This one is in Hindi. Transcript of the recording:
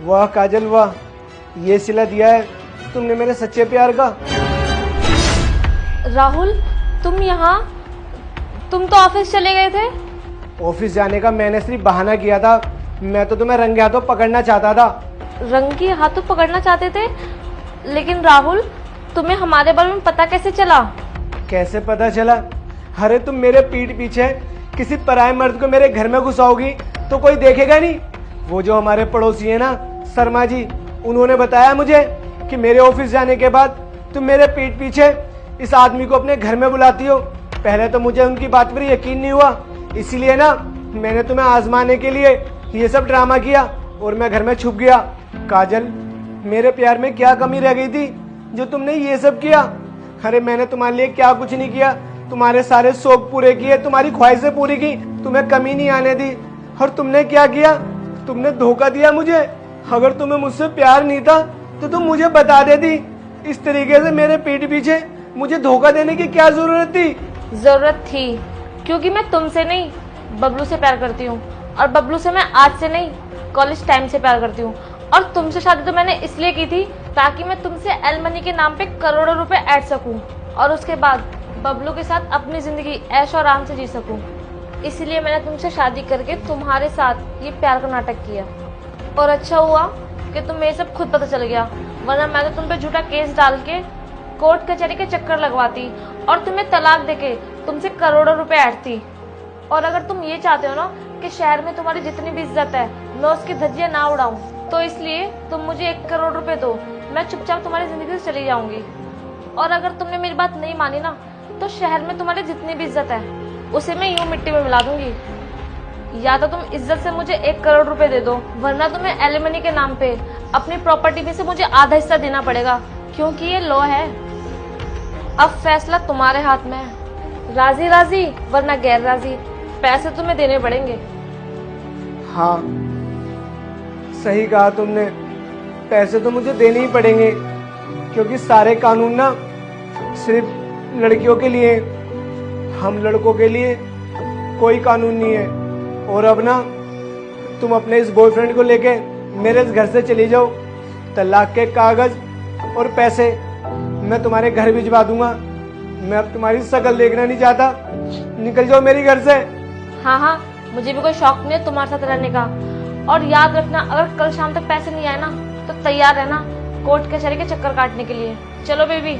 वाह काजल वाह, ये सिला दिया है तुमने मेरे सच्चे प्यार का। राहुल, तुम यहाँ? तुम तो ऑफिस चले गए थे। ऑफिस जाने का मैंने सिर्फ बहाना किया था, मैं तो तुम्हें रंगे हाथों पकड़ना चाहता था। रंगी हाथों पकड़ना चाहते थे? लेकिन राहुल, तुम्हें हमारे बारे में पता कैसे चला? कैसे पता चला? अरे तुम मेरे पीठ पीछे किसी पराये मर्द को मेरे घर में घुसाओगी तो कोई देखेगा नहीं। वो जो हमारे पड़ोसी है ना शर्मा जी, उन्होंने बताया मुझे कि मेरे ऑफिस जाने के बाद तुम मेरे पीठ पीछे इस आदमी को अपने घर में बुलाती हो। पहले तो मुझे उनकी बात पर यकीन नहीं हुआ, इसीलिए ना मैंने तुम्हें आजमाने के लिए ये सब ड्रामा किया और मैं घर में छुप गया। काजल, मेरे प्यार में क्या कमी रह गई थी जो तुमने ये सब किया? अरे मैंने तुम्हारे लिए क्या कुछ नहीं किया, तुम्हारे सारे शौक पूरे किए, तुम्हारी ख्वाहिशें पूरी की, तुम्हें कमी नहीं आने दी। और तुमने क्या किया? तुमने धोखा दिया मुझे। अगर तुम्हें मुझसे प्यार नहीं था तो तुम मुझे बता देती। इस तरीके से मेरे पीठ पीछे मुझे धोखा देने की क्या जरूरत थी? जरूरत थी क्योंकि मैं तुमसे नहीं बबलू से प्यार करती हूँ, और बबलू से मैं आज से नहीं कॉलेज टाइम से प्यार करती हूँ। और तुमसे शादी तो मैंने इसलिए की थी ताकि मैं तुमसे एलमनी के नाम पे करोड़ों रुपए ऐड सकूं और उसके बाद बबलू के साथ अपनी जिंदगी ऐश और आराम से जी सकूं। इसलिए मैंने तुमसे शादी करके तुम्हारे साथ ये प्यार का नाटक किया। और अच्छा हुआ कि तुम्हें ये सब खुद पता चल गया, वरना मैं तो तुम पे झूठा केस डाल के कोर्ट कचहरी के चक्कर लगवाती और तुम्हें तलाक देके तुमसे करोड़ों रुपए ऐंठती। और अगर तुम ये चाहते हो ना कि शहर में तुम्हारी जितनी भी इज्जत है मैं उसकी धज्जियां ना उड़ाऊं, तो इसलिए तुम मुझे 1 करोड़ रुपए दो, मैं चुपचाप तुम्हारी जिंदगी से चली जाऊंगी। और अगर तुमने मेरी बात नहीं मानी ना तो शहर में तुम्हारी जितनी भी इज्जत है उसे मैं यूं मिट्टी में मिला दूंगी। या तो तुम इज्जत से मुझे 1 करोड़ रुपए दे दो, वरना तुम्हें एलिमनी के नाम पे अपनी प्रॉपर्टी में से मुझे आधा हिस्सा देना पड़ेगा, क्योंकि ये लॉ है। अब फैसला तुम्हारे हाथ में है, राजी राजी वरना गैर राजी। पैसे तुम्हें देने पड़ेंगे। हाँ सही कहा तुमने, पैसे तो मुझे देने ही पड़ेंगे, क्योंकि सारे कानून ना सिर्फ लड़कियों के लिए, हम लड़कों के लिए कोई कानून नहीं है। और अब ना तुम अपने इस बॉयफ्रेंड को लेके मेरे इस घर से चली जाओ, तलाक के कागज और पैसे मैं तुम्हारे घर भिजवा दूंगा। मैं अब तुम्हारी शक्ल देखना नहीं चाहता, निकल जाओ मेरे घर से। हाँ, मुझे भी कोई शौक नहीं है तुम्हारे साथ रहने का। और याद रखना, अगर कल शाम तक पैसे नहीं आए ना तो तैयार रहना कोर्ट कचहरी के चक्कर काटने के लिए। चलो बेबी।